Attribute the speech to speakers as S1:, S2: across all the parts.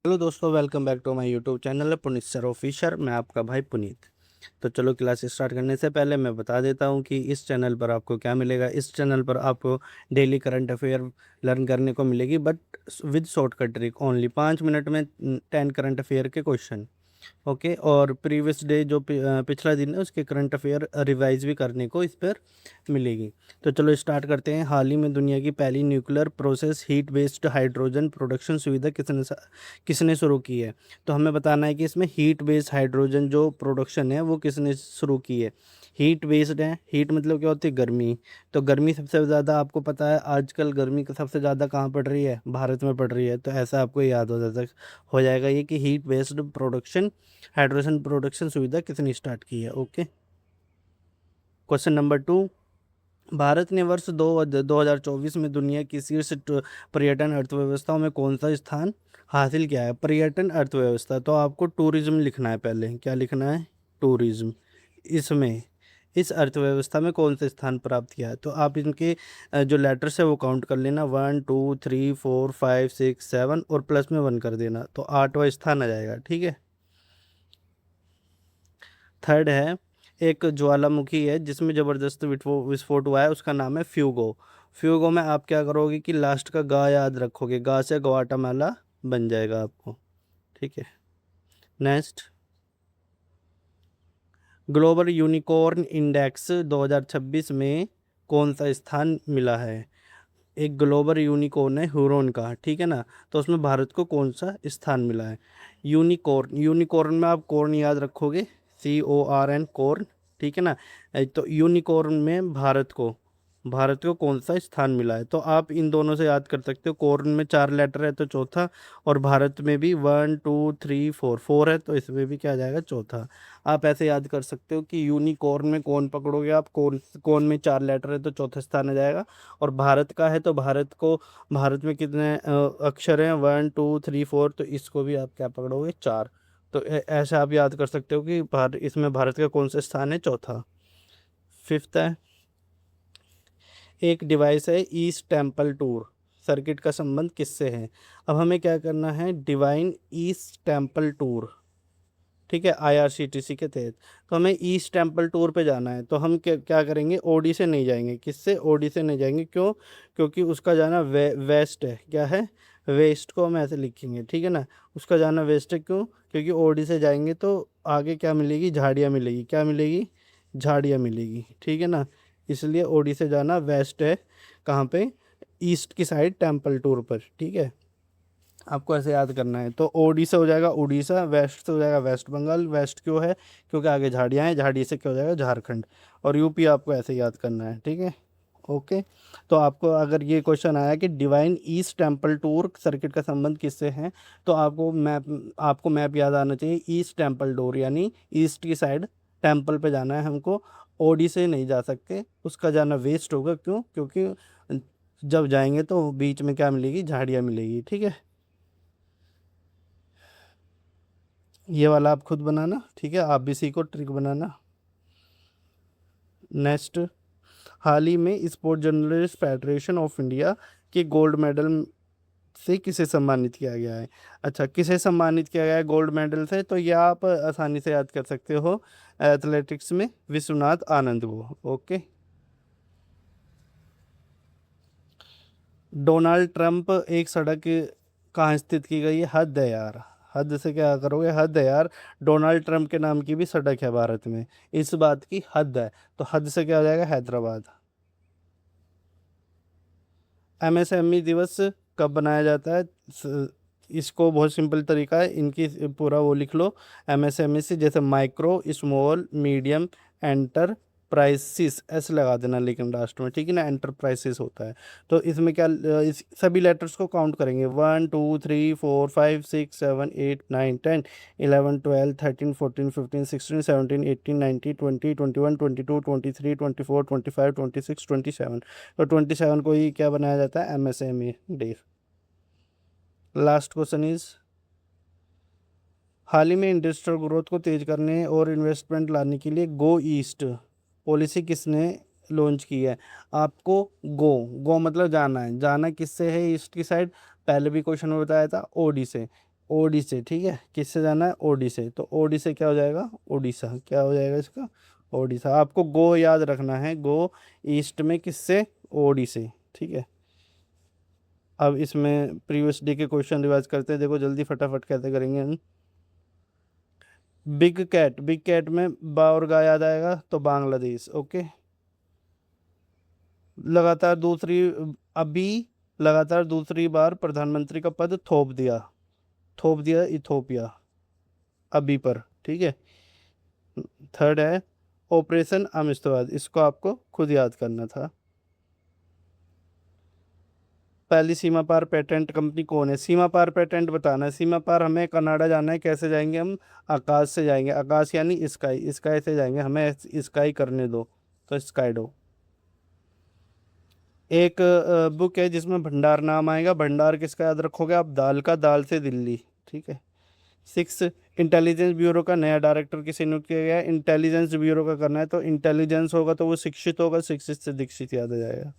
S1: Hello दोस्तों, welcome back to my YouTube channel Puneet sir official. मैं आपका भाई पुनीत। तो चलो, क्लास स्टार्ट करने से पहले मैं बता देता हूँ कि इस चैनल पर आपको क्या मिलेगा। इस चैनल पर आपको डेली करंट अफेयर लर्न करने को मिलेगी, but with shortcut trick. Only 5 minute में 10 करंट अफेयर के क्वेश्चन। ओके। और प्रीवियस डे जो पिछला दिन है उसके करंट अफेयर रिवाइज भी करने को इस पर मिलेगी। तो चलो स्टार्ट करते हैं। हाल ही में दुनिया की पहली nuclear process heat based hydrogen production सुविधा किसने शुरू की है। तो हमें बताना है कि इसमें हीट बेस्ड हाइड्रोजन जो प्रोडक्शन है वो किसने शुरू की है। हीट बेस्ड है। हीट मतलब क्या होती है? गर्मी। तो गर्मी सबसे ज़्यादा आपको पता है आजकल गर्मी का सबसे ज़्यादा कहाँ पड़ रही है? भारत में पड़ रही है। तो ऐसा आपको याद हो जाएगा ये कि heat based production hydrogen production सुविधा किसने स्टार्ट की है। ओके। Question number 2। भारत ने वर्ष 2024 में दुनिया की शीर्ष पर्यटन अर्थव्यवस्थाओं में कौन सा स्थान हासिल किया है? पर्यटन अर्थव्यवस्था, तो आपको टूरिज्म लिखना है। पहले क्या लिखना है? टूरिज्म। इसमें इस अर्थव्यवस्था में कौन सा स्थान प्राप्त किया है? तो आप इनके जो लेटर्स है वो काउंट कर लेना। 1 2 3 4 5 6 7 और प्लस में 1 कर देना, तो 8वां स्थान आ जाएगा। ठीक है। थर्ड है, एक ज्वालामुखी है जिसमें ज़बरदस्त विस्फोट हुआ है, उसका नाम है फ्यूगो। फ्यूगो में आप क्या करोगे कि लास्ट का गा याद रखोगे। गा से ग्वाटामाला बन जाएगा आपको। ठीक है। नेक्स्ट, ग्लोबल यूनिकॉर्न इंडेक्स 2026 में कौन सा स्थान मिला है? एक ग्लोबल यूनिकॉर्न है हुरोन का, ठीक है ना। तो उसमें भारत को कौन सा स्थान मिला है? यूनिकॉर्न। यूनिकॉर्न में आप कॉर्न याद रखोगे, CORN, कॉर्न। ठीक है ना। तो यूनिकॉर्न में भारत को कौन सा स्थान मिला है? तो आप इन दोनों से याद कर सकते हो। कॉर्न में 4 लेटर है तो चौथा, और भारत में भी 1 2 3 4 है, तो इसमें भी क्या आ जाएगा? चौथा। आप ऐसे याद कर सकते हो कि यूनिकॉर्न में कौन पकड़ोगे आप? कौन कौन में 4 लेटर है तो चौथा स्थान आ जाएगा। और भारत का है तो भारत में कितने अक्षर हैं? 1 2 3 4, तो इसको भी आप क्या पकड़ोगे? 4। तो ऐसे आप याद कर सकते हो कि इसमें भारत का कौन सा स्थान है? चौथा। फिफ्थ है, एक डिवाइस है ईस्ट टेम्पल टूर। सर्किट का संबंध किससे है? अब हमें क्या करना है? डिवाइन ईस्ट टेम्पल टूर, ठीक है, IRCTC के तहत। तो हमें ईस्ट टेम्पल टूर पे जाना है, तो हम क्या क्या करेंगे? ओडी से नहीं जाएंगे। किससे? ओडी से नहीं जाएंगे। क्यों? क्योंकि उसका जाना वेस्ट है। क्या है? वेस्ट को हम ऐसे लिखेंगे, ठीक है ना। उसका जाना वेस्ट है। क्यों? क्योंकि ओडी से जाएंगे तो आगे क्या मिलेगी? झाड़ियाँ मिलेगी। क्या मिलेगी? झाड़ियाँ मिलेगी, ठीक है ना। इसलिए ओडी से जाना वेस्ट है। कहाँ पे? ईस्ट की साइड टेम्पल टूर पर, ठीक है। आपको ऐसे याद करना है। तो ओडी से हो जाएगा उड़ीसा, वेस्ट से हो जाएगा वेस्ट बंगाल। वेस्ट क्यों है? क्योंकि आगे झाड़ियाँ हैं। झाड़ी से क्या हो जाएगा? झारखंड। और यूपी आपको ऐसे याद करना है, ठीक है। ओके। तो आपको अगर ये क्वेश्चन आया कि divine east temple tour circuit का संबंध किससे है, तो आपको मैप याद आना चाहिए। ईस्ट टेम्पल टूर यानी ईस्ट की साइड टेम्पल पे जाना है हमको। ओडी से नहीं जा सकते, उसका जाना वेस्ट होगा। क्यों? क्योंकि जब जाएंगे तो बीच में क्या मिलेगी? झाड़ियाँ मिलेगी, ठीक है। ये वाला आप खुद बनाना, ठीक है। आप भी सीखो ट्रिक बनाना। नेक्स्ट, हाल ही में sport journalist federation of India के गोल्ड मेडल से किसे सम्मानित किया गया है? अच्छा, किसे सम्मानित किया गया है गोल्ड मेडल से? तो ये आप आसानी से याद कर सकते हो। एथलेटिक्स में विश्वनाथ आनंद को। ओके। डोनाल्ड ट्रंप एक सड़क कहाँ स्थित की गई है? हद है यार। हद से क्या करोगे? हद है यार। डोनाल्ड ट्रंप के नाम की भी सड़क है भारत में, इस बात की हद है। तो हद से क्या हो जाएगा? हैदराबाद। MSME दिवस कब बनाया जाता है? इसको बहुत सिंपल तरीका है, इनकी पूरा वो लिख लो। MSME से जैसे माइक्रो स्मॉल मीडियम एंटरप्राइसिस ऐसे लगा देना, लेकिन लास्ट में, ठीक है ना। एंटरप्राइसिस होता है। तो इसमें क्या इस सभी लेटर्स को काउंट करेंगे। 1 2 3 4 5 6 7 8 9 10 11 12 13 14 15 16 17 18 19 20 21 22 23 24 25 26 27। तो 27 को ही क्या बनाया जाता है? MSME day. Last question is, हाल ही में इंडस्ट्रियल ग्रोथ को तेज करने और इन्वेस्टमेंट लाने के लिए गो ईस्ट पॉलिसी किसने लॉन्च की है? आपको गो गो मतलब जाना है। जाना किससे है ईस्ट की साइड? पहले भी क्वेश्चन में बताया था, ओडी से। ओडी से, ठीक है, किससे जाना है, ओडी से, तो ओडी से क्या हो जाएगा, उड़ीसा, क्या हो जाएगा इसका, ओडिशा। आपको गो याद रखना है, गो ईस्ट में किससे, ओडी से, ठीक है। अब इसमें प्रीवियस डे के क्वेश्चन रिवाइज करते हैं, देखो जल्दी फटाफट कैसे करेंगे हम। बिग कैट, बिग कैट में बा और गा याद आएगा तो बांग्लादेश, ओके। लगातार दूसरी, अभी लगातार दूसरी बार प्रधानमंत्री का पद थोप दिया इथोपिया, अभी पर, ठीक है। थर्ड है ऑपरेशन अमिस्तवाद, इसको आपको खुद याद करना था। पहली सीमा पार पेटेंट कंपनी कौन है, सीमा पार पेटेंट बताना है, सीमा पार हमें कनाडा जाना है, कैसे जाएंगे हम, आकाश से जाएंगे, आकाश यानी स्काई, स्काई से जाएंगे, हमें स्काई करने दो, तो स्काई दो। एक बुक है जिसमें भंडार नाम आएगा, भंडार किसका याद रखोगे आप, दाल का, दाल से दिल्ली, ठीक है। 6, इंटेलिजेंस ब्यूरो का नया डायरेक्टर किसे नियुक्त किया गया है, इंटेलिजेंस ब्यूरो का करना है, तो इंटेलिजेंस होगा तो वो शिक्षित होगा, शिक्षित से दीक्षित याद आ जाएगा।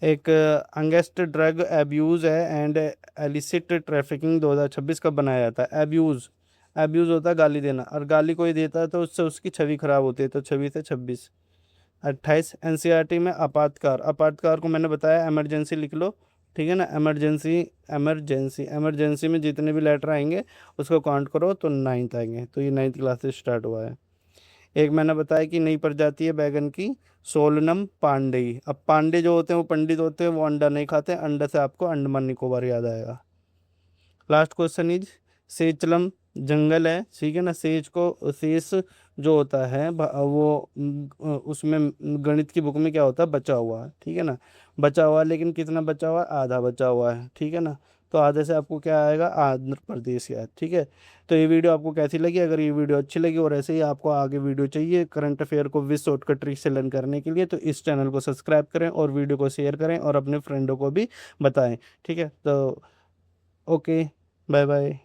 S1: एक अंगेस्ट ड्रग एब्यूज़ है एंड एलिसिट ट्रैफिकिंग 2026 कब बनाया जाता है, एब्यूज़, एब्यूज़ होता है गाली देना, और गाली कोई देता है तो उससे उसकी छवि खराब होती है, तो छवि से 26। 28, एनसीईआरटी में आपातकार, आपातकार को मैंने बताया इमरजेंसी लिख लो, ठीक है ना, इमरजेंसी, इमरजेंसी, इमरजेंसी में जितने भी लेटर आएंगे उसको काउंट करो तो 9th आएंगे, तो ये 9th क्लास से स्टार्ट हुआ है। एक मैंने बताया कि नई प्रजाति है बैगन की, सोलनम पांडेई। अब पांडे जो होते हैं वो पंडित होते हैं, वो अंडा नहीं खाते, अंडा से आपको अंडमान निकोबार याद आएगा। लास्ट क्वेश्चन इज सेचलम, जंगल है, ठीक है ना, सेज को, शेष जो होता है वो उसमें गणित की बुक में क्या होता है, बचा हुआ है, ठीक है ना, बचा हुआ है, लेकिन कितना बचा हुआ है, आधा बचा हुआ है, ठीक है ना, तो आधे से आपको क्या आएगा, आंध्र प्रदेश याद, ठीक है। तो ये वीडियो आपको कैसी लगी, अगर ये वीडियो अच्छी लगी और ऐसे ही आपको आगे वीडियो चाहिए करंट अफेयर को विद शॉर्टकट ट्रिक से लर्न करने के लिए, तो इस चैनल को सब्सक्राइब करें और वीडियो को शेयर करें और अपने फ्रेंडों को भी बताएं, ठीक है। तो ओके, बाय बाय।